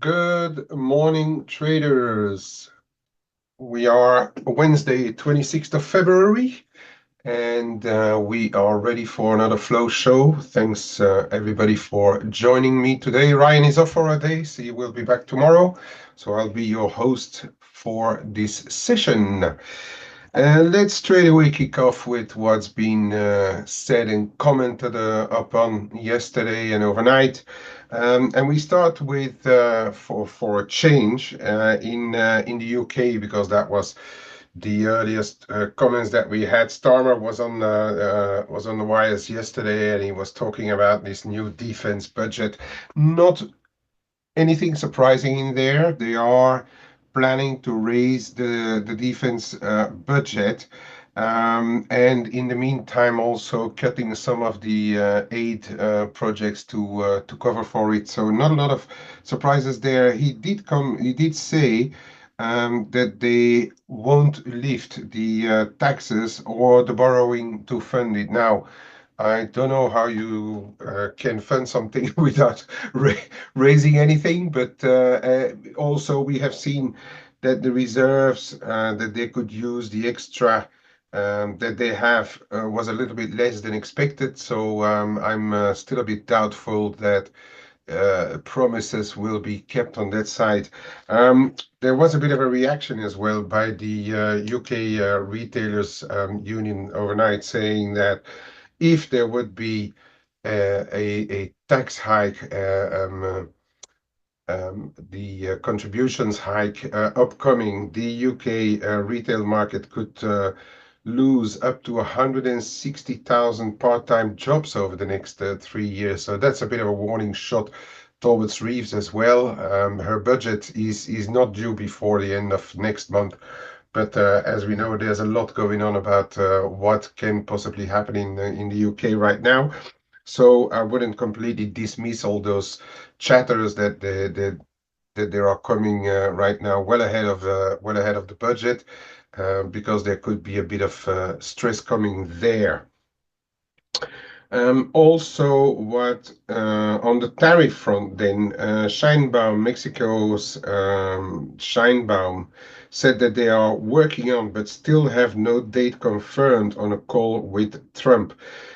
Good morning, traders. We are Wednesday, 26th of February, and we are ready for another flow show. Thanks, everybody, for joining me today. Ryan is off for a day, so he will be back tomorrow. So I'll be your host for this session. Let's straight away kick off with what's been said and commented upon yesterday and overnight. And we start with for a change in the UK, because that was the earliest comments that we had. Starmer was on the wires yesterday, and he was talking about this new defense budget. Not anything surprising in there. They are planning to raise the defense budget, and in the meantime also cutting some of the aid projects to cover for it. So not a lot of surprises there. He did say that they won't lift the taxes or the borrowing to fund it. Now, I don't know how you can fund something without ra raising anything, but also we have seen that the reserves that they could use, the extra that they have, was a little bit less than expected. So I'm still a bit doubtful that promises will be kept on that side. There was a bit of a reaction as well by the UK Retailers Union overnight, saying that if there would be a tax hike, the contributions hike upcoming, the UK retail market could lose up to 160,000 part-time jobs over the next 3 years. So that's a bit of a warning shot towards Reeves as well. Her budget is not due before the end of next month. But as we know, there's a lot going on about what can possibly happen in the UK right now. So I wouldn't completely dismiss all those chatters that there are coming right now, well ahead of the budget, because there could be a bit of stress coming there. Also, what on the tariff front, then Scheinbaum, Mexico's Scheinbaum, said that they are working on, but still have no date confirmed on a call with Trump.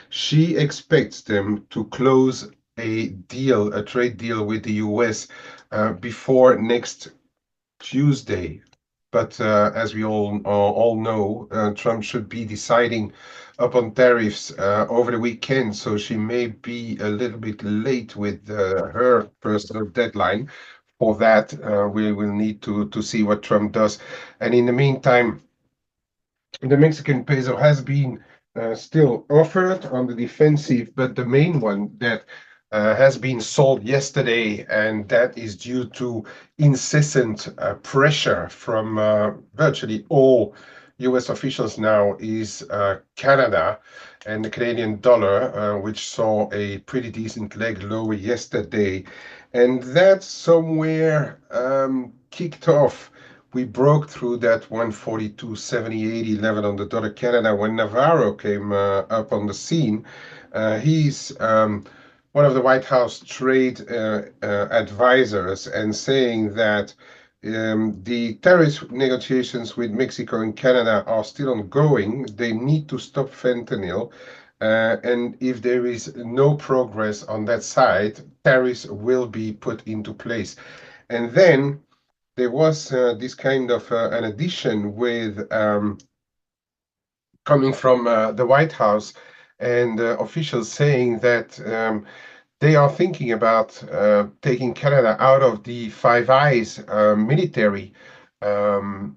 She expects them to close a deal, a trade deal with the US before next Tuesday. But as we all know, Trump should be deciding upon tariffs over the weekend, so she may be a little bit late with her personal deadline. For that, we will need to see what Trump does. And in the meantime, the Mexican peso has been still offered on the defensive, but the main one that has been sold yesterday, and that is due to incessant pressure from virtually all US officials now, is Canada and the Canadian dollar, which saw a pretty decent leg lower yesterday. And that somewhere kicked off. We broke through that 142.70 level on the dollar Canada when Navarro came up on the scene. He's one of the White House trade advisors, and saying that the tariff negotiations with Mexico and Canada are still ongoing. They need to stop fentanyl. And if there is no progress on that side, tariffs will be put into place. And then there was this kind of an addition with coming from the White House, and officials saying that they are thinking about taking Canada out of the Five Eyes military um,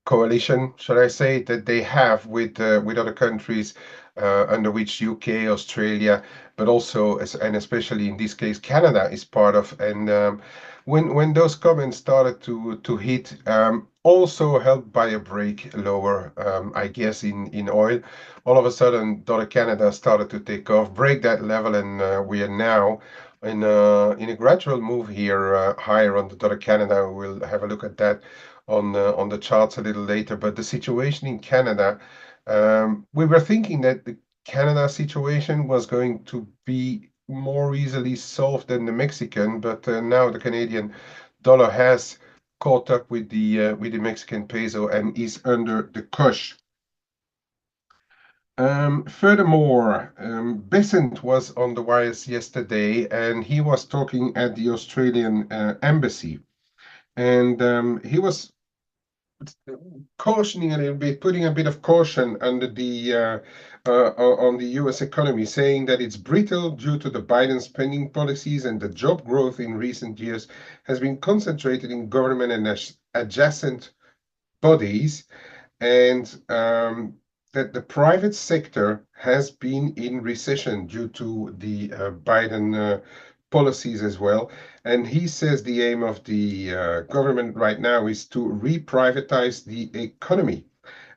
coalition, should I say, that they have with other countries, under which UK, Australia, but also and especially in this case Canada is part of. And when those comments started to hit, also helped by a break lower, I guess in oil, all of a sudden dollar Canada started to take off, break that level, and we are now in a gradual move here higher on the dollar Canada. We'll have a look at that on the charts a little later. But the situation in Canada, we were thinking that the Canada situation was going to be more easily solved than the Mexican, but now the Canadian dollar has caught up with the Mexican peso and is under the cush. Furthermore, Besant was on the wires yesterday, and he was talking at the Australian embassy, and he was cautioning a little bit, putting a bit of caution under the on the U.S. economy, saying that it's brittle due to the Biden spending policies and the job growth in recent years has been concentrated in government and adjacent bodies, and that the private sector has been in recession due to the Biden policies as well. And he says the aim of the government right now is to re-privatize the economy.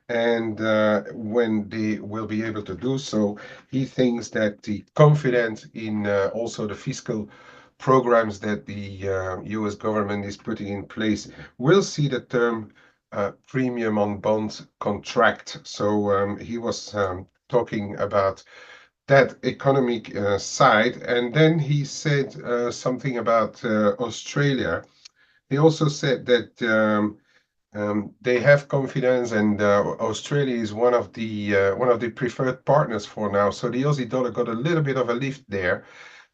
And when they will be able to do so, he thinks that the confidence in also the fiscal programs that the US government is putting in place will see the term premium on bonds contract. So he was talking about that economic side. And then he said something about Australia. He also said that they have confidence, and Australia is one of the preferred partners for now. So the Aussie dollar got a little bit of a lift there,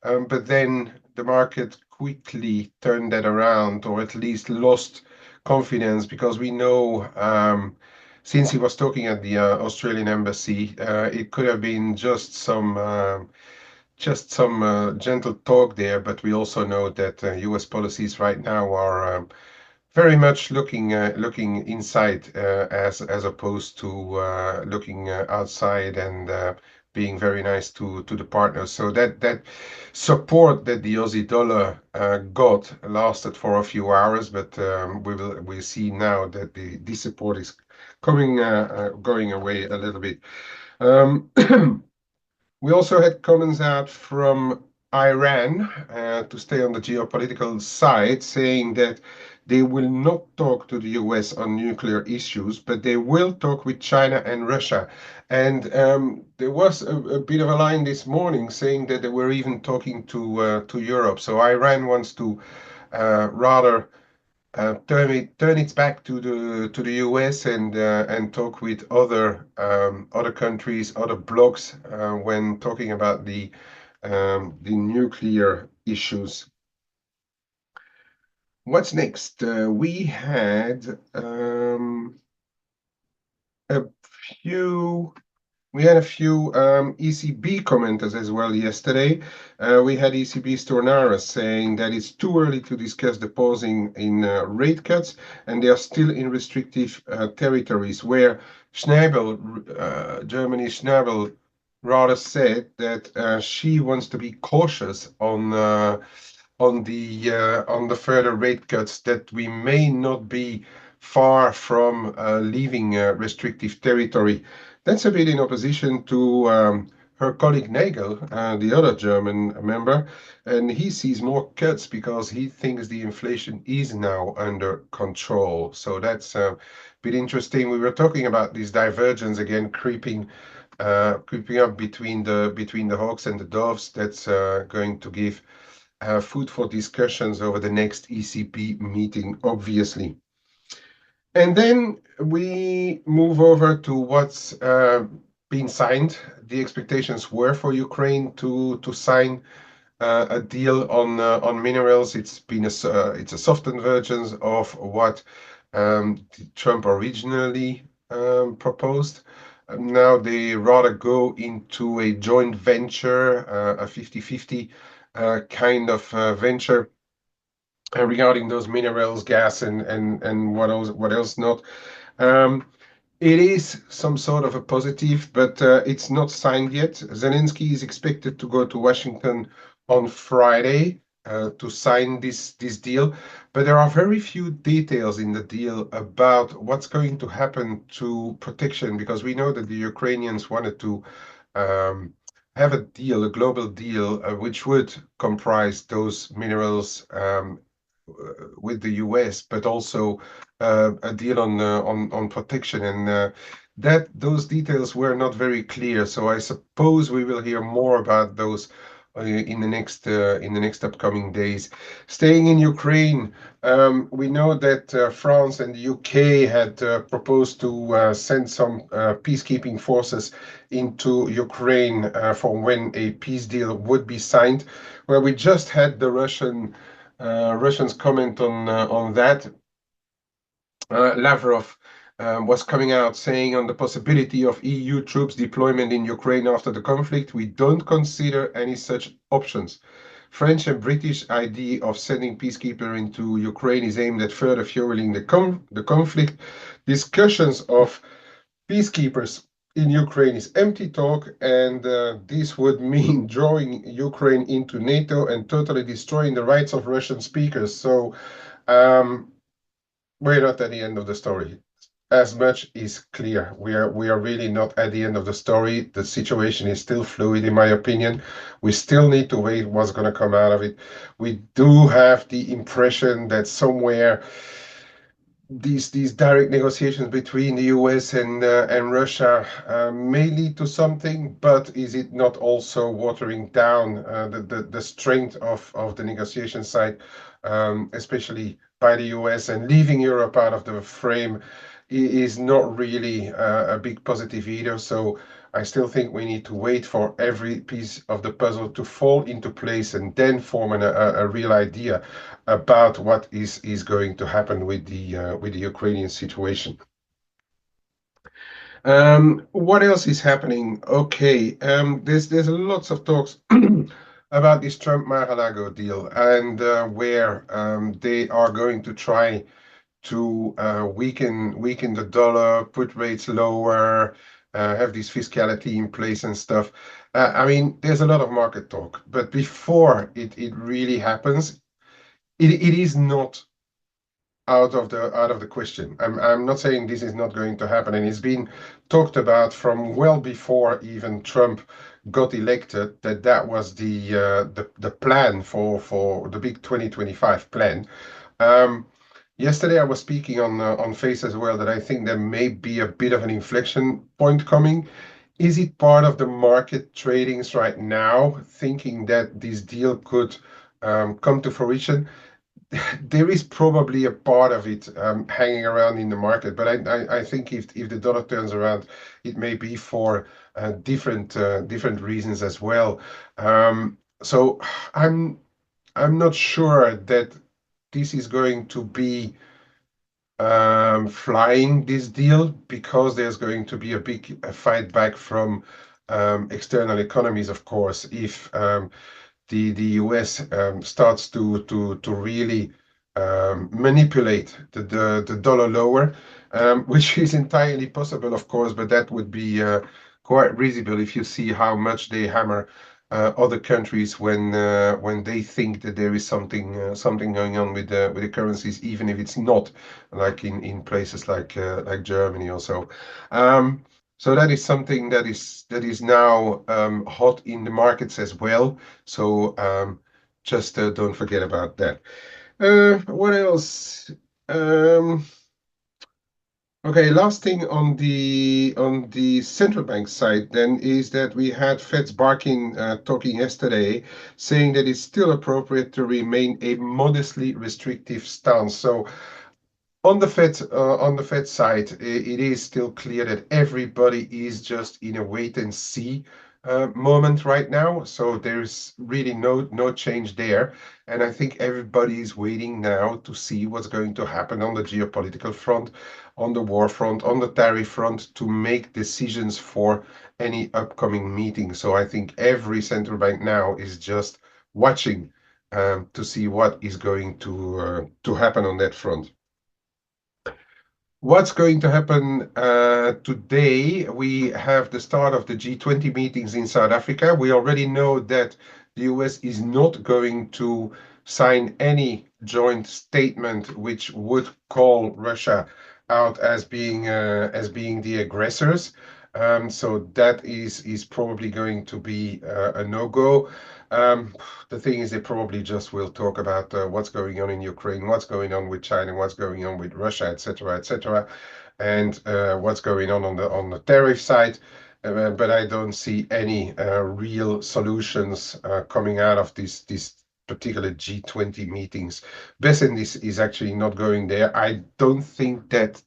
but then the market quickly turned that around, or at least lost confidence, because we know since he was talking at the Australian embassy, it could have been just some gentle talk there, but we also know that U.S. policies right now are very much looking inside as opposed to looking outside and being very nice to the partners. So that support that the Aussie dollar got lasted for a few hours, but we see now that this support is coming going away a little bit. Um, We also had comments out from Iran, to stay on the geopolitical side, saying that they will not talk to the US on nuclear issues, but they will talk with China and Russia. And there was a bit of a line this morning saying that they were even talking to Europe. So Iran wants to rather turn its back to the US and talk with other countries, other blocs when talking about the nuclear issues. What's next? We had a few We had a few ECB commenters as well yesterday. We had ECB Stornara saying that it's too early to discuss the pausing in rate cuts, and they are still in restrictive territories, where Schnabel, Germany's Schnabel, rather said that she wants to be cautious on the further rate cuts, that we may not be far from leaving restrictive territory. That's a bit in opposition to her colleague Nagel, the other German member, and he sees more cuts because he thinks the inflation is now under control. So that's a bit interesting. We were talking about this divergence again creeping up between the hawks and the doves. That's going to give food for discussions over the next ECB meeting, obviously. And then we move over to what's been signed. The expectations were for Ukraine to sign a deal on minerals. It's a softened version of what Trump originally proposed. Now they rather go into a joint venture, a 50-50 kind of venture regarding those minerals, gas, and what else not. Um, it is some sort of a positive, but it's not signed yet. Zelensky is expected to go to Washington on Friday to sign this deal, but there are very few details in the deal about what's going to happen to protection, because we know that the Ukrainians wanted to um, have a deal, a global deal, which would comprise those minerals with the US, but also a deal on protection, and that those details were not very clear. So I suppose we will hear more about those in the next upcoming days. Staying in Ukraine, we know that France and the UK had proposed to send some peacekeeping forces into Ukraine for when a peace deal would be signed. Well, we just had the Russians comment on that. Lavrov was coming out saying on the possibility of EU troops deployment in Ukraine after the conflict, we don't consider any such options. French and British idea of sending peacekeeper into Ukraine is aimed at further fueling the conflict. Discussions of peacekeepers in Ukraine is empty talk, and this would mean drawing Ukraine into NATO and totally destroying the rights of Russian speakers. So um, we're not at the end of the story. As much is clear. We are really not at the end of the story. The situation is still fluid, in my opinion. We still need to wait what's going to come out of it. We do have the impression that somewhere these direct negotiations between the US and Russia may lead to something, but is it not also watering down the strength of the negotiation side, especially by the US, and leaving Europe out of the frame is not really a big positive either. So I still think we need to wait for every piece of the puzzle to fall into place and then form a real idea about what is going to happen with the Ukrainian situation. What else is happening? Okay, there's lots of talks about this Trump-Mar-a-Lago deal and where they are going to try to weaken the dollar, put rates lower, have this fiscality in place and stuff. I mean, there's a lot of market talk, but before it really happens, it is not out of the question. I'm not saying this is not going to happen, and it's been talked about from well before even Trump got elected that that was the plan for the big 2025 plan. Um, Yesterday I was speaking on Face as well that I think there may be a bit of an inflection point coming. Is it part of the market tradings right now, thinking that this deal could come to fruition? There is probably a part of it hanging around in the market, but I think if the dollar turns around, it may be for different reasons as well. So I'm I'm not sure that this is going to be flying this deal because there's going to be a big fight back from external economies, of course, if the US starts to really manipulate the dollar lower, which is entirely possible, of course, but that would be quite visible if you see how much they hammer other countries when they think that there is something going on with the currencies, even if it's not, like in places like Germany or so. So that is something that is now hot in the markets as well. So just don't forget about that. What else? Um, okay, last thing on the central bank side then is that we had Fed's Barkin talking yesterday, saying that it's still appropriate to remain a modestly restrictive stance. So on the Fed side, it is still clear that everybody is just in a wait and see moment right now. So there's really no change there, and I think everybody is waiting now to see what's going to happen on the geopolitical front, on the war front, on the tariff front, to make decisions for any upcoming meeting. So I think every central bank now is just watching to see what is going to happen on that front. What's going to happen today? We have the start of the G20 meetings in South Africa. We already know that the US is not going to sign any joint statement which would call Russia out as being the aggressors. So that is probably going to be a no-go. The thing is, they probably just will talk about what's going on in Ukraine, what's going on with China, what's going on with Russia, etc., etc., and what's going on the tariff side. but I don't see any real solutions coming out of this particular G20 meetings. Besen is actually not going there. I don't think that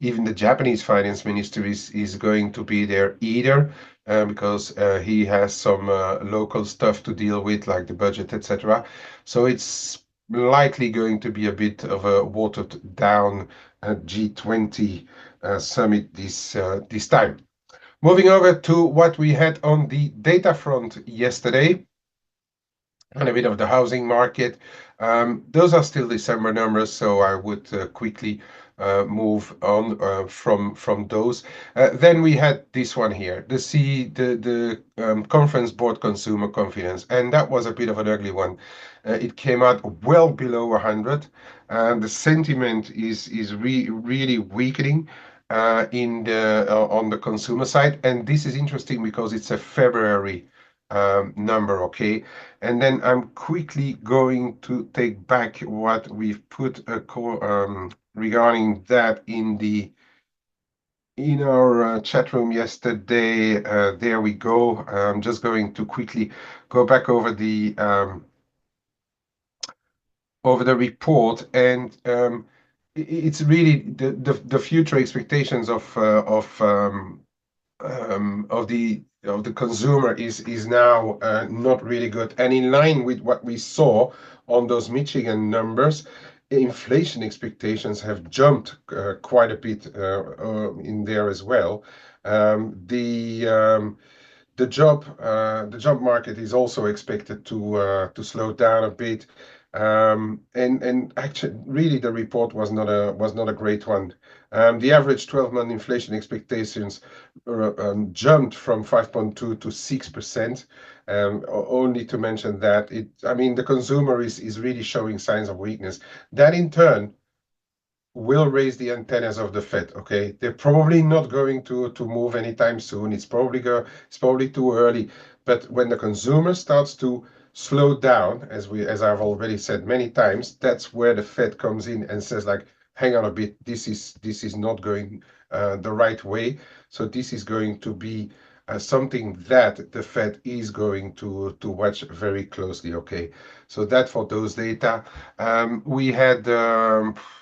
even the Japanese finance minister is going to be there either, because he has some local stuff to deal with, like the budget, etc. So it's likely going to be a bit of a watered down G20 summit this time. Moving over to what we had on the data front yesterday, and a bit of the housing market. Those are still December numbers, so I would quickly move on from those. Then we had this one here, the conference board consumer confidence, and that was a bit of an ugly one. It came out well below 100, and the sentiment is really weakening on the consumer side, and this is interesting because it's a February number, okay? And then I'm quickly going to take back what we've put regarding that in our chat room yesterday. There we go. I'm just going to quickly go back over the report, and it's really the future expectations of the consumer is now not really good. And in line with what we saw on those Michigan numbers, inflation expectations have jumped quite a bit in there as well. Um, the um, the job market is also expected to slow down a bit. And actually, really, the report was not a great one. The average 12-month inflation expectations jumped from 5.2 to 6%. Only to mention that I mean, the consumer is really showing signs of weakness. That in turn will raise the antennas of the Fed. Okay, they're probably not going to move anytime soon. It's probably too early. But when the consumer starts to slow down, as I've already said many times, that's where the Fed comes in and says like, hang on a bit, this is not going the right way. So this is going to be something that the Fed is going to watch very closely. Okay, so that for those data. We had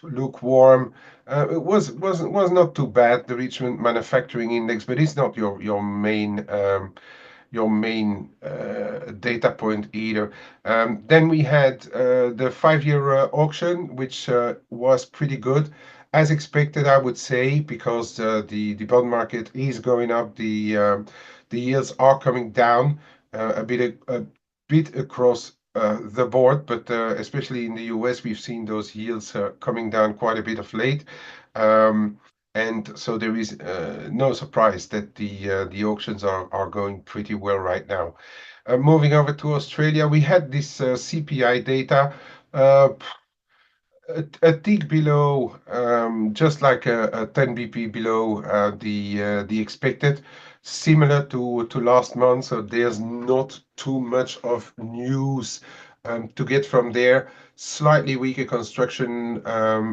lukewarm. It was not too bad, the Richmond Manufacturing Index, but it's not your main data point either. Then we had the 5-year auction, which was pretty good, as expected, I would say, because the bond market is going up. The yields are coming down a bit across the board, but especially in the US, we've seen those yields coming down quite a bit of late. Um, and so there is no surprise that the auctions are going pretty well right now. Moving over to Australia, we had this CPI data. Uh, a tick below, just like a 10 BP below the expected, similar to last month. So there's not too much of news to get from there. Slightly weaker construction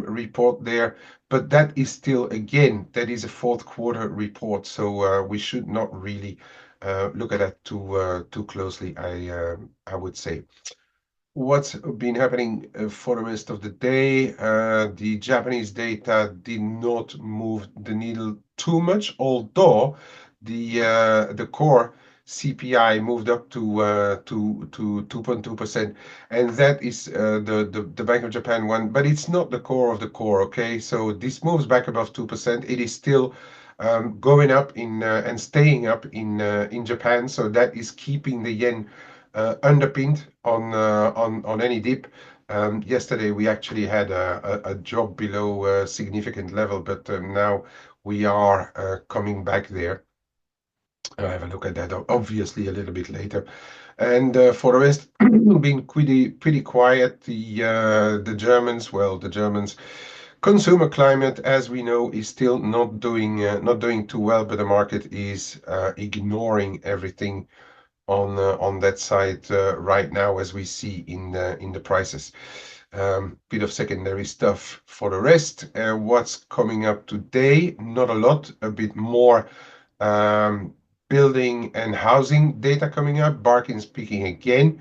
report there, but that is still, again, that is a fourth quarter report. So we should not really look at that too closely, I would say. What's been happening for the rest of the day? The Japanese data did not move the needle too much, although the core CPI moved up to 2.2%, and that is the Bank of Japan one, but it's not the core of the core. Okay, so this moves back above 2%. It is still going up and staying up in Japan, so that is keeping the yen underpinned on any dip. Yesterday we actually had a drop below a significant level, but now we are coming back there. I'll have a look at that obviously a little bit later. And for the rest, been pretty quiet. The Germans, well, the Germans consumer climate, as we know, is still not doing too well, but the market is ignoring everything on that side right now, as we see in the prices. Bit of secondary stuff for the rest. What's coming up today? Not a lot. A bit more um, building and housing data coming up. Barkin speaking again.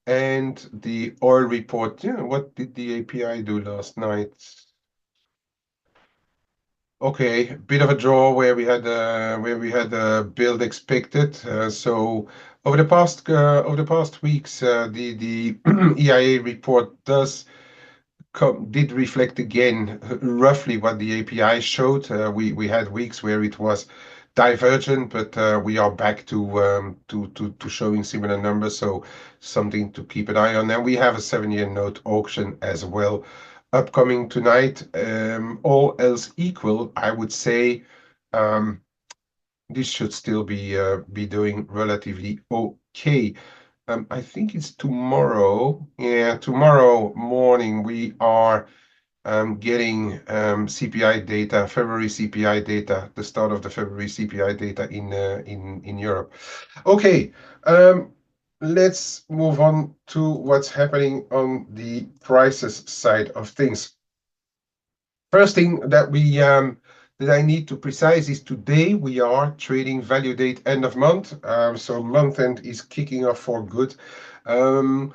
And the oil report. Yeah, what did the API do last night? Okay, bit of a draw where we had a build expected. So over the past weeks, the EIA report did reflect again roughly what the API showed. We had weeks where it was divergent, but we are back to showing similar numbers, so something to keep an eye on. And we have a 7-year note auction as well upcoming tonight. All else equal, I would say this should still be doing relatively okay. I think it's tomorrow. Yeah, tomorrow morning we are getting CPI data, February CPI data, the start of the February CPI data in Europe. Okay, um, let's move on to what's happening on the prices side of things. First thing that I need to precise is today we are trading value date end of month, so month end is kicking off for good. Um,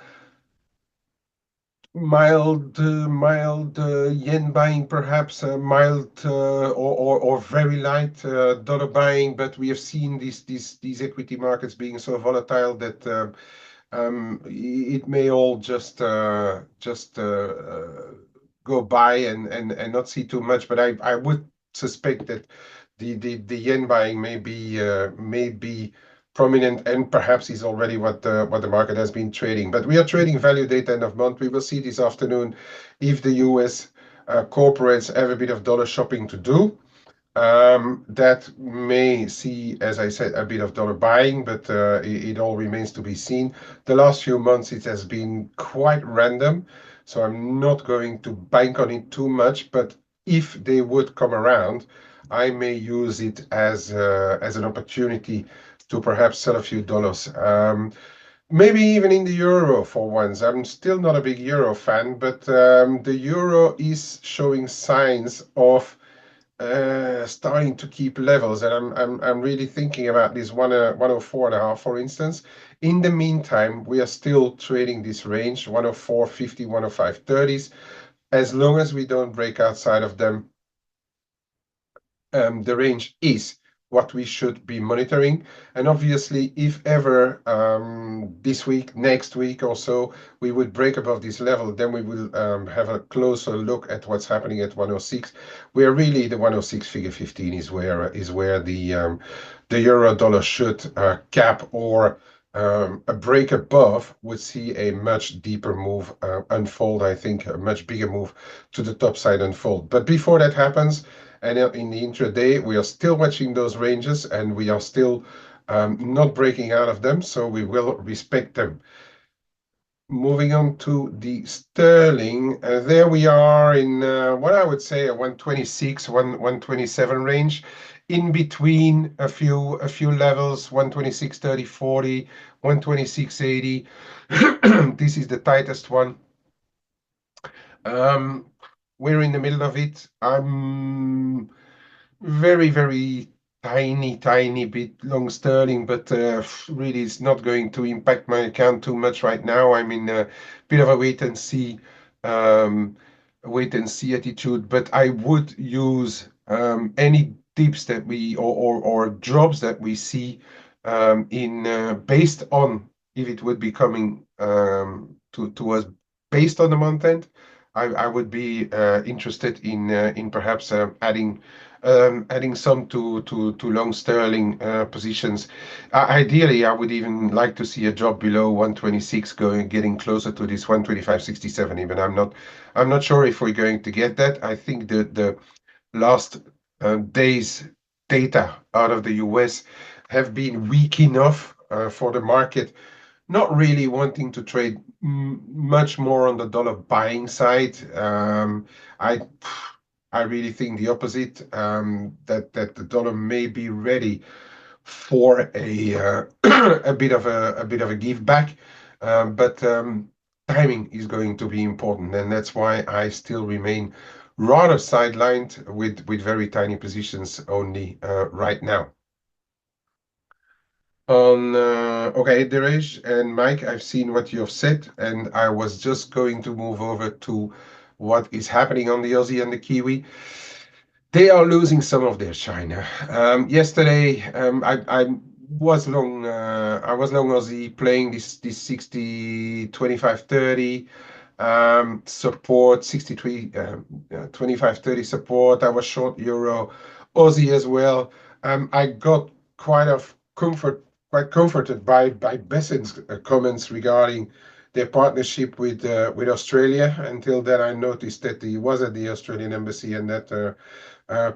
mild yen buying, perhaps mild or very light dollar buying, but we have seen these equity markets being so volatile that it may all just go by and not see too much. But I would suspect that the yen buying may be prominent and perhaps is already what the market has been trading. But we are trading value date end of month. We will see this afternoon if the US corporates have a bit of dollar shopping to do. That may see, as I said, a bit of dollar buying, but it all remains to be seen. The last few months, it has been quite random, so I'm not going to bank on it too much. But if they would come around, I may use it as an opportunity to perhaps sell a few dollars. Maybe even in the euro for once. I'm still not a big euro fan, but the euro is showing signs of starting to keep levels, and I'm really thinking about this 104.5, for instance. In the meantime, we are still trading this range 104.50, 105.30s. As long as we don't break outside of them, the range is what we should be monitoring. And obviously, if ever this week, next week or so, we would break above this level, then we will have a closer look at what's happening at 106, where really the 106 figure 15 is where the euro dollar should cap, or a break above would see a much deeper move unfold. I think a much bigger move to the top side unfold. But before that happens, and in the intraday, we are still watching those ranges and we are still not breaking out of them, so we will respect them. Moving on to the sterling, there we are in what I would say a 126, 127 range, in between a few levels, 126, 30, 40, 126, 80. This is the tightest one. Um, we're in the middle of it. I'm very tiny bit long sterling, but really it's not going to impact my account too much right now. I'm in a bit of a um, wait and see attitude, but I would use any dips that we or drops that we see in based on if it would be coming to us based on the month end. I would be interested in perhaps adding some to long sterling positions. Ideally, I would even like to see a drop below 126, getting closer to this 125.67 even. I'm not sure if we're going to get that. I think the last days data out of the US have been weak enough for the market not really wanting to trade much more on the dollar buying side. I I really think the opposite, that the dollar may be ready for a bit of a give back, but timing is going to be important, and that's why I still remain rather sidelined with very tiny positions only right now. On okay, Derej and Mike, I've seen what you've said, and I was just going to move over to what is happening on the Aussie and the Kiwi. They are losing some of their shine. Yesterday, I was long Aussie playing this 60 25 30 support 63 25 30 support. I was short Euro Aussie as well. I got quite of comfort quite comforted by Bessin's comments regarding their partnership with Australia. Until then, I noticed that he was at the Australian embassy and that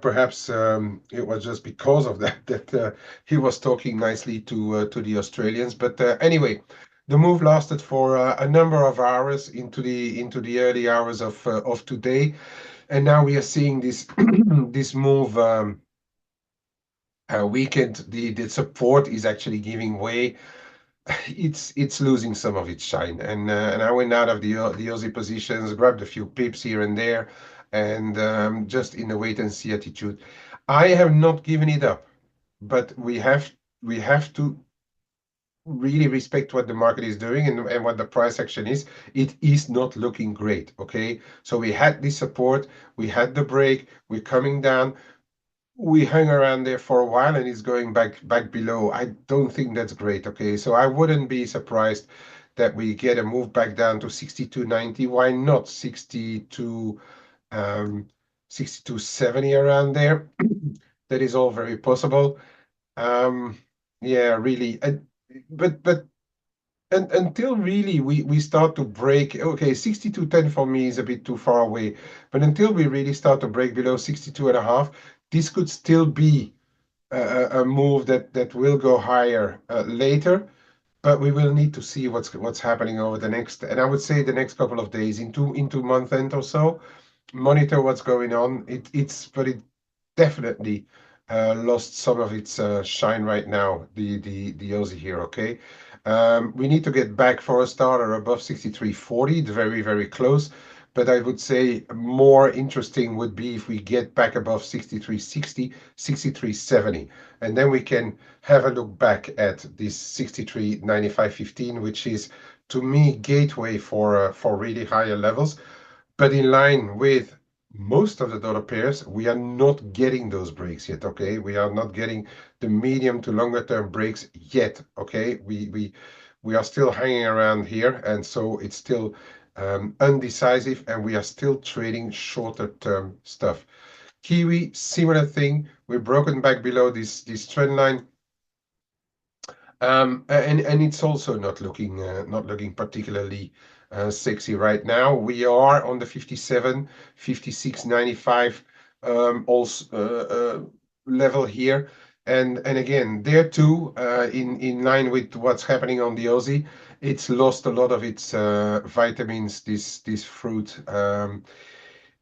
perhaps it was just because of that that he was talking nicely to the Australians. But anyway, the move lasted for a number of hours into the early hours of today, and now we are seeing this this move. Weekend, the support is actually giving way. It's losing some of its shine, and I went out of the Aussie positions, grabbed a few pips here and there, and just in a wait and see attitude. I have not given it up, but we have to really respect what the market is doing and what the price action is. It is not looking great. Okay, so we had this support, we had the break, we're coming down, we hang around there for a while and it's going back below. I don't think that's great. Okay, so I wouldn't be surprised that we get a move back down to 62.90. Why not 62 um 62.70 around there? That is all very possible. um yeah, really. But and until really we start to break, okay, 62.10 for me is a bit too far away, but until we really start to break below 62 and a half, this could still be a move that will go higher later, but we will need to see what's happening over the next, and I would say the next couple of days into month end or so. Monitor what's going on. But it definitely lost some of its shine right now, the Aussie here. Okay, we need to get back for a starter above 63.40. It's very, very close. But I would say more interesting would be if we get back above 63.60, 63.70, and then we can have a look back at this 63.95.15, which is to me gateway for really higher levels. But in line with most of the dollar pairs, we are not getting those breaks yet. Okay, we are not getting the medium to longer term breaks yet. Okay, we are still hanging around here, and so it's still undecisive, and we are still trading shorter term stuff. Kiwi, similar thing. We're broken back below this trend line. And it's also not looking particularly sexy right now. We are on the 57, 56.95 also level here, and again there too, in line with what's happening on the Aussie, it's lost a lot of its vitamins. This fruit.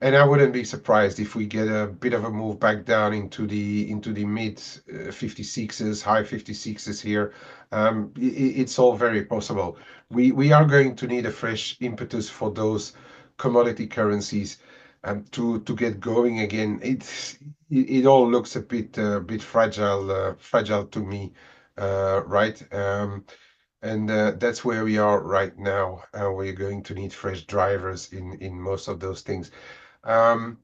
And I wouldn't be surprised if we get a bit of a move back down into the mid 56s, high 56s here. It's all very possible. We are going to need a fresh impetus for those commodity currencies to get going again. It all looks a bit fragile to me, right? And that's where we are right now. We're going to need fresh drivers in most of those things. Um,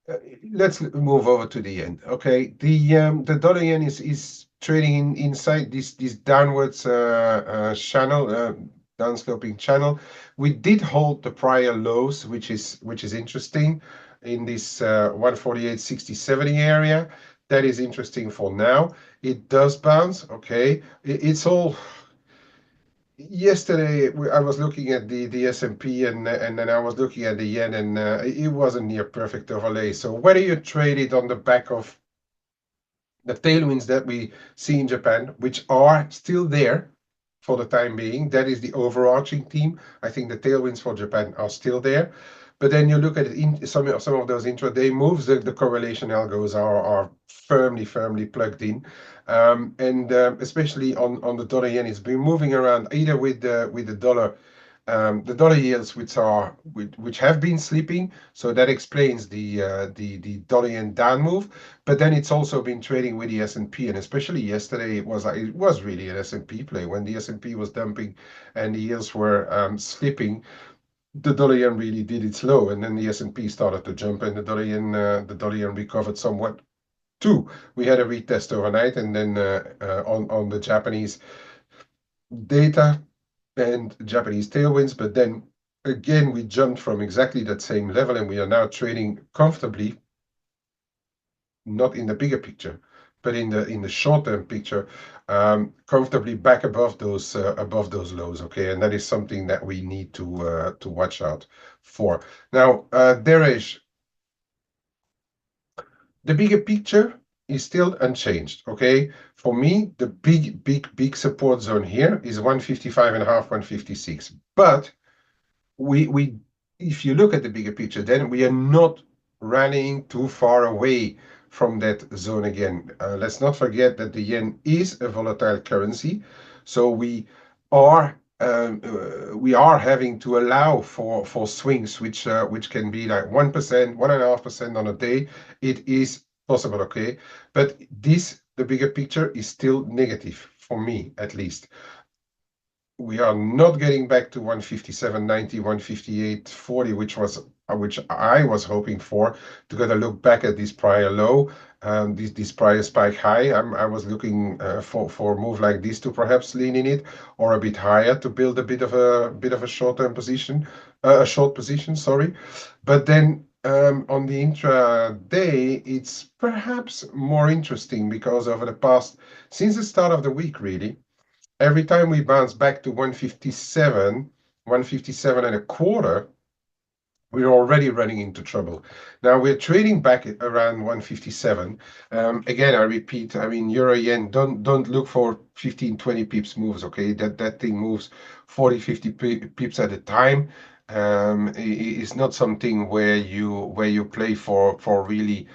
uh, let's move over to the yen. Okay, the dollar yen is trading inside this downwards channel, downsloping channel. We did hold the prior lows, which is interesting in this 148.60 area. That is interesting for now. It does bounce. Okay, it's all. Yesterday, I was looking at the S&P, and then I was looking at the yen, and it wasn't near perfect overlay. So whether you trade it on the back of the tailwinds that we see in Japan, which are still there for the time being, that is the overarching theme. I think the tailwinds for Japan are still there. But then you look at it in some of those intraday moves, the correlation algos are firmly plugged in. And especially on the dollar yen, it's been moving around either with the dollar the dollar yields which have been slipping, so that explains the dollar yen down move. But then it's also been trading with the S&P, and especially yesterday it was really an S&P play when the S&P was dumping and the yields were slipping. The dollar yen really did its low, and then the S&P started to jump, and the dollar yen recovered somewhat too. We had a retest overnight, and then on the Japanese data and Japanese tailwinds, but then again we jumped from exactly that same level, and we are now trading comfortably, not in the bigger picture, but in the short-term picture, comfortably back above those lows. Okay, and that is something that we need to watch out for. Now, the bigger picture is still unchanged. Okay, for me, the big support zone here is 155 and a half, 156. But we if you look at the bigger picture, then we are not running too far away from that zone again. Let's not forget that the yen is a volatile currency, so we are having to allow for swings which can be like 1%, 1.5% on a day. It is possible, okay, but the bigger picture is still negative for me at least. We are not getting back to 157.90, 158.40, which I was hoping for, to get a look back at this prior low, this prior spike high. I was looking for a move like this to perhaps lean in it, or a bit higher to build a bit of a short-term position, a short position, sorry. But then on the intraday, it's perhaps more interesting because since the start of the week, really, every time we bounce back to 157, 157 and a quarter, we're already running into trouble. Now we're trading back at around 157. Again, I repeat, I mean, euro yen, don't look for 15, 20 pips moves, okay? That thing moves 40, 50 pips at a time. It's not something where you play for really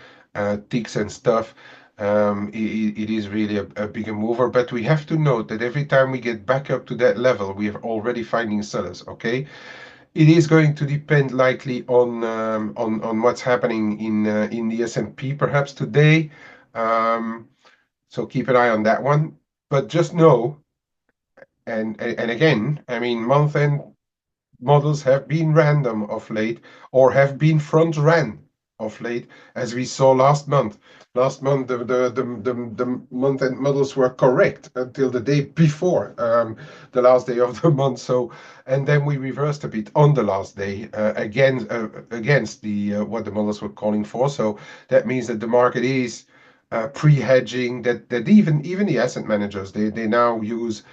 ticks and stuff. It is really a bigger mover, but we have to note that every time we get back up to that level, we are already finding sellers. Okay, it is going to depend likely on what's happening in the S&P perhaps today. So keep an eye on that one. But just know, and again, I mean, month end models have been random of late, or have been front ran of late, as we saw last month. Last month, the month end models were correct until the day before, the last day of the month. So, and then we reversed a bit on the last day against the what the models were calling for. So that means that the market is pre-hedging. That even the asset managers, they now use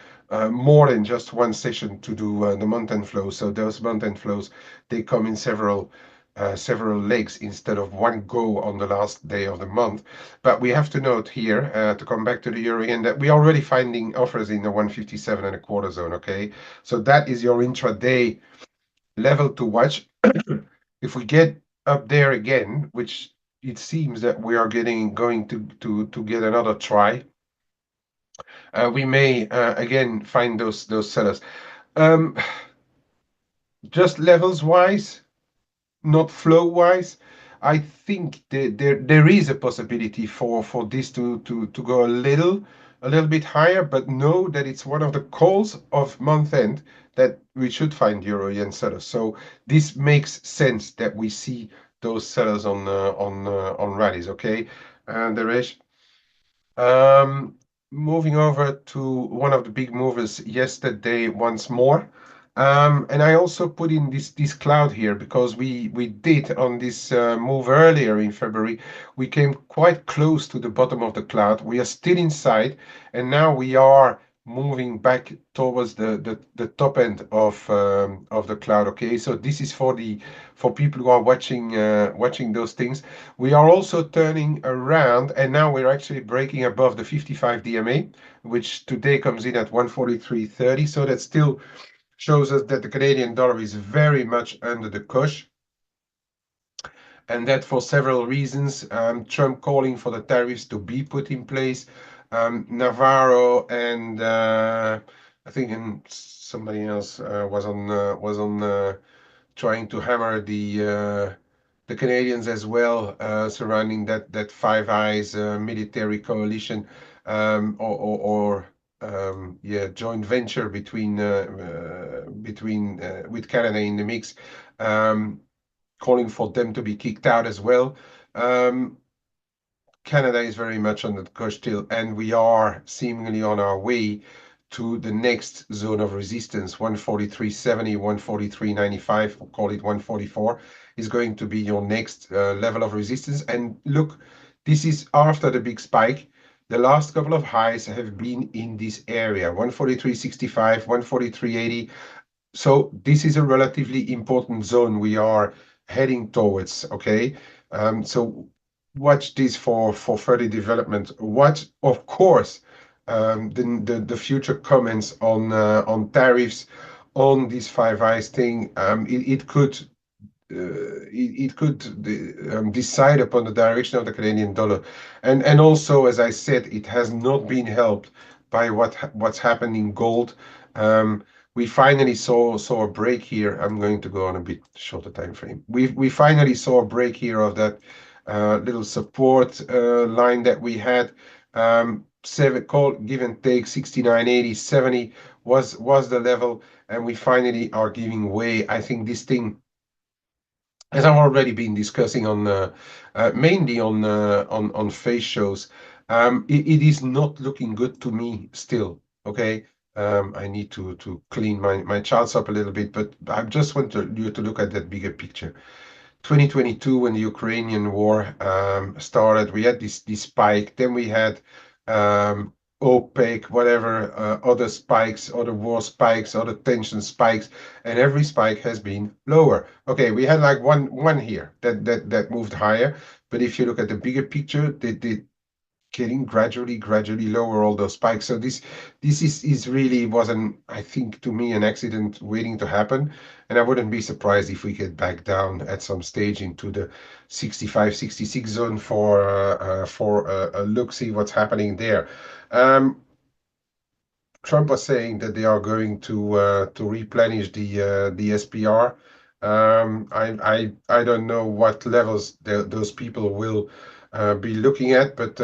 more than just one session to do the month-end flows. So those month-end flows, they come in several legs instead of one go on the last day of the month. But we have to note here, to come back to the euro yen, that we are already finding offers in the 157 and a quarter zone. Okay, so that is your intraday level to watch. If we get up there again, which it seems that we are going to get another try, we may again find those sellers. Um, just levels wise, not flow wise, I think there is a possibility for this to go a little bit higher, but know that it's one of the calls of month end that we should find euro yen sellers. So this makes sense that we see those sellers on rallies. Okay, and there is. Um, Moving over to one of the big movers yesterday once more. And I also put in this cloud here because we did on this move earlier in February, we came quite close to the bottom of the cloud. We are still inside, and now we are moving back towards the top end of the cloud. Okay, so this is for people who are watching those things. We are also turning around, and now we're actually breaking above the 55 DMA, which today comes in at 143.30. So that still shows us that the Canadian dollar is very much under the cush, and that for several reasons. Trump calling for the tariffs to be put in place. Navarro and I think somebody else was on trying to hammer the Canadians as well, surrounding that Five Eyes military coalition, or yeah, joint venture between with Canada in the mix, um, calling for them to be kicked out as well. Um, Canada is very much on the coast still, and we are seemingly on our way to the next zone of resistance. 143.70, 143.95, or call it 144, is going to be your next level of resistance. And look, this is after the big spike. The last couple of highs have been in this area, 143.65, 143.80. So this is a relatively important zone we are heading towards, okay? So watch this for further development. Watch, of course, the future comments on tariffs on this Five Eyes thing. It could it could decide upon the direction of the Canadian dollar. And also, as I said, it has not been helped by what's happened in gold. We finally saw a break here. I'm going to go on a bit shorter time frame. We finally saw a break here of that little support line that we had. Seven call give and take 69.80, 70 was the level, and we finally are giving way. I think this thing, as I've already been discussing on mainly on face shows, it is not looking good to me still. Okay, I need to clean my charts up a little bit, but I just want you to look at that bigger picture. 2022, when the Ukrainian war started, we had this spike. Then we had um, OPEC, whatever, other spikes, other war spikes, other tension spikes, and every spike has been lower. Okay, we had like one here that moved higher, but if you look at the bigger picture, they getting gradually lower all those spikes. So this is really wasn't, I think, to me, an accident waiting to happen, and I wouldn't be surprised if we get back down at some stage into the 65, 66 zone for a look, see what's happening there. Um, Trump was saying that they are going to replenish the SPR. I don't know what levels those people will be looking at, but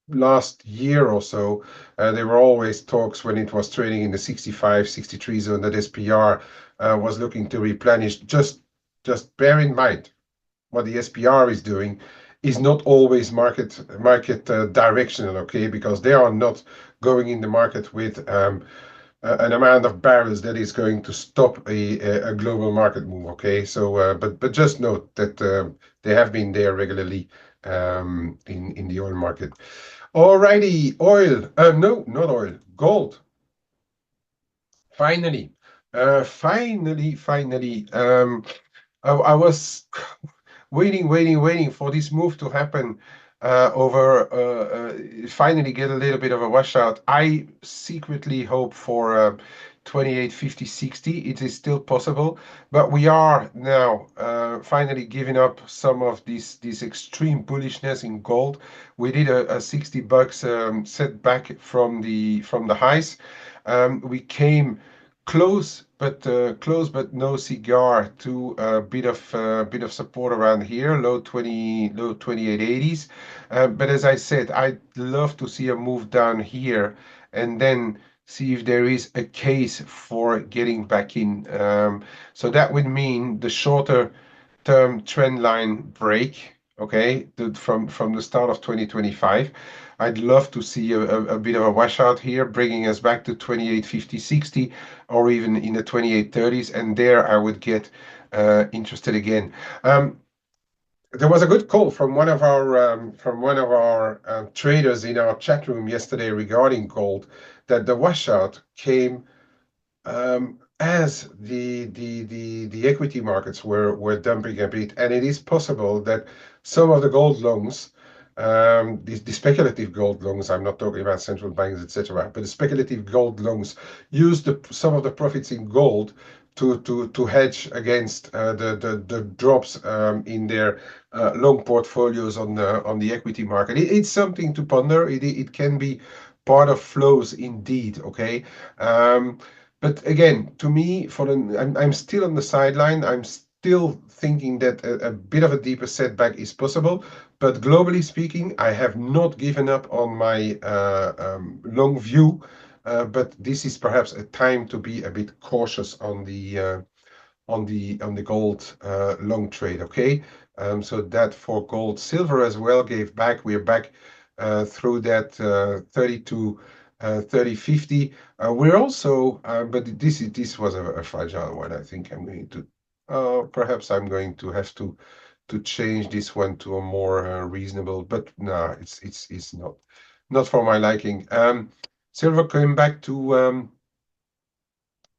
last year or so, there were always talks when it was trading in the 65, 63 zone that SPR was looking to replenish. Just bear in mind what the SPR is doing is not always market directional, okay? Because they are not going in the market with an amount of barrels that is going to stop a global market move, okay? So, but just note that they have been there regularly in the oil market. Alrighty, oil. No, not oil. Gold. Finally. Finally. I was waiting for this move to happen over finally get a little bit of a washout. I secretly hope for 28, 50, 60. It is still possible, but we are now finally giving up some of this extreme bullishness in gold. We did a $60 setback from the highs. We came close but no cigar to a bit of support around here, low 2880s. But as I said, I'd love to see a move down here and then see if there is a case for getting back in. So that would mean the shorter term trend line break, okay, from the start of 2025. I'd love to see a bit of a washout here, bringing us back to 28.50, 60, or even in the 28.30s, and there I would get interested again. There was a good call from one of our traders in our chat room yesterday regarding gold, that the washout came as the equity markets were dumping a bit, and it is possible that some of the gold longs, the speculative gold longs, I'm not talking about central banks, etc., but the speculative gold longs use some of the profits in gold to hedge against the drops in their long portfolios on the equity market. It's something to ponder. It can be part of flows indeed. Okay. But again, to me, I'm still on the sideline. I'm still thinking that a bit of a deeper setback is possible. But globally speaking, I have not given up on my long view. But this is perhaps a time to be a bit cautious on the gold long trade. Okay, so that for gold, silver as well gave back. We're back through that 32, 30, 50. We're also, but this was a fragile one. I think I'm going to, perhaps I'm going to have to change this one to a more reasonable. But no, it's not for my liking. Silver came back to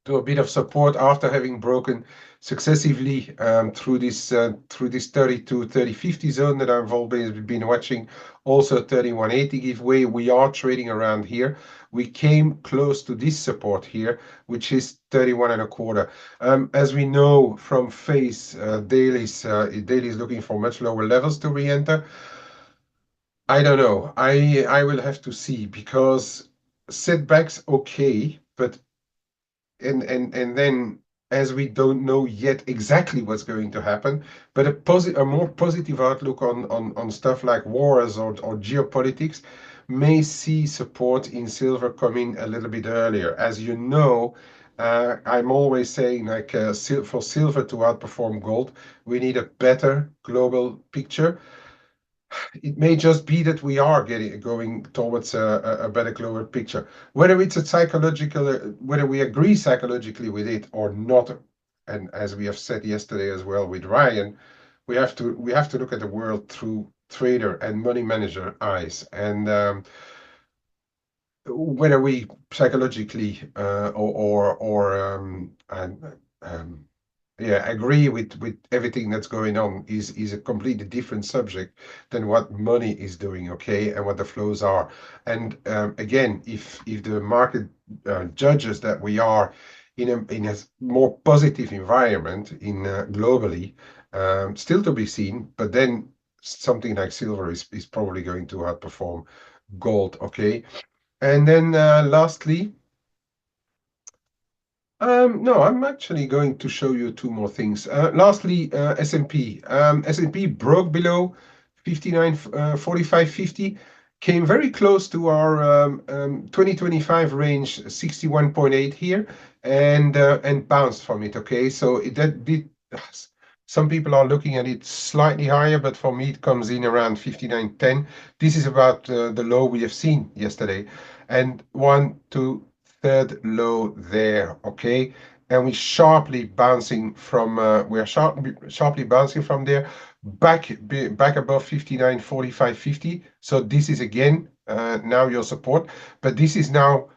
a bit of support after having broken successively through this 32, 30, 50 zone that I've always been watching. Also 3180 give way. We are trading around here. We came close to this support here, which is 31 and a quarter. As we know from face dailies looking for much lower levels to re-enter. I don't know. I will have to see because setbacks okay, but and then as we don't know yet exactly what's going to happen, but a more positive outlook on stuff like wars or geopolitics may see support in silver coming a little bit earlier. As you know, I'm always saying like for silver to outperform gold, we need a better global picture. It may just be that we are going towards a better global picture. Whether it's a psychological, whether we agree psychologically with it or not, and as we have said yesterday as well with Ryan, we have to look at the world through trader and money manager eyes, and whether we psychologically or yeah, agree with everything that's going on is a completely different subject than what money is doing, okay, and what the flows are. And again, if the market judges that we are in a more positive environment in globally, still to be seen, but then something like silver is probably going to outperform gold, okay. And then lastly, no, I'm actually going to show you two more things. Lastly, S&P. S&P broke below 59, 45, 50, came very close to our 2025 range, 61.8 here, and bounced from it. Okay, so that did. Some people are looking at it slightly higher, but for me, it comes in around 59.10. This is about the low we have seen yesterday, and one, two, third low there, okay? And we're sharply bouncing from there back above 59, 45, 50. So this is again now your support, but this is now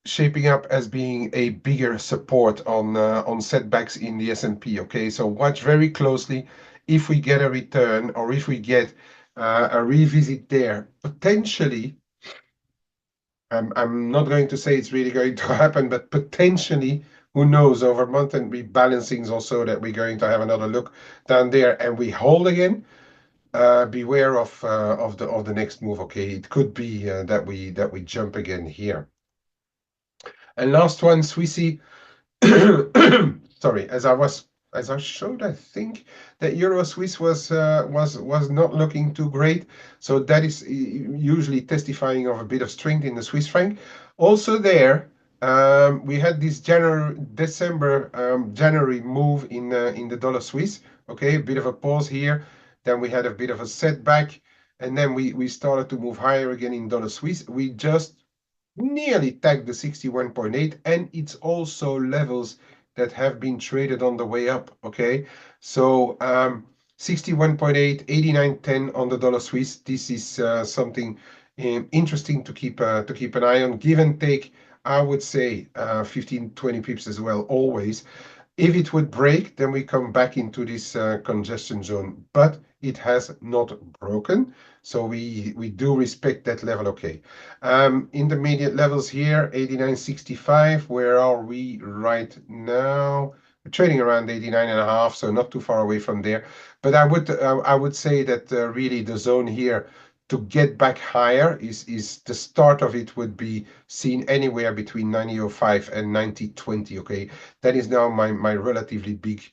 shaping up as being a bigger support on setbacks in the S&P, okay? So watch very closely if we get a return or if we get a revisit there, potentially. I'm not going to say it's really going to happen, but potentially, who knows, over month and rebalancings also that we're going to have another look down there and we hold again. Beware of the next move. Okay, it could be that we jump again here. And last one, Swissy. Sorry, as I showed, I think that Euro Swiss was not looking too great. So that is usually testifying of a bit of strength in the Swiss franc. Also there, we had this January move in the dollar Swiss. Okay, a bit of a pause here. Then we had a bit of a setback, and then we started to move higher again in dollar Swiss. We just nearly tagged the 61.8, and it's also levels that have been traded on the way up. Okay, so 61.8, 89.10 on the dollar Swiss. This is something interesting to keep an eye on. Give and take, I would say 15, 20 pips as well, always. If it would break, then we come back into this congestion zone, but it has not broken. So we do respect that level, okay. Intermediate levels here, 89.65. Where are we right now? We're trading around 89.5, so not too far away from there. But I would say that really the zone here to get back higher is the start of it would be seen anywhere between 90.05 and 90.20. Okay, that is now my relatively big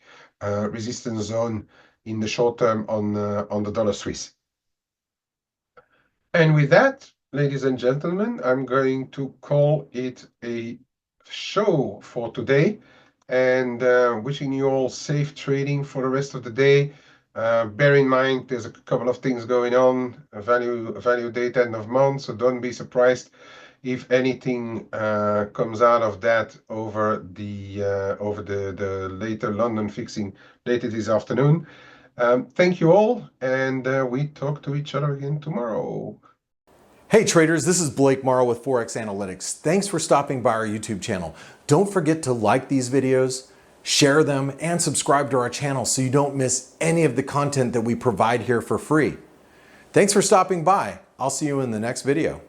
resistance zone in the short term on the dollar Swiss. And with that, ladies and gentlemen, I'm going to call it a show for today, and wishing you all safe trading for the rest of the day. Bear in mind, there's a couple of things going on, value data end of month, so don't be surprised if anything comes out of that over the later London fixing later this afternoon. Thank you all, and we talk to each other again tomorrow. Hey traders, this is Blake Morrow with ForexAnalytix. Thanks for stopping by our YouTube channel. Don't forget to like these videos, share them, and subscribe to our channel so you don't miss any of the content that we provide here for free. Thanks for stopping by. I'll see you in the next video.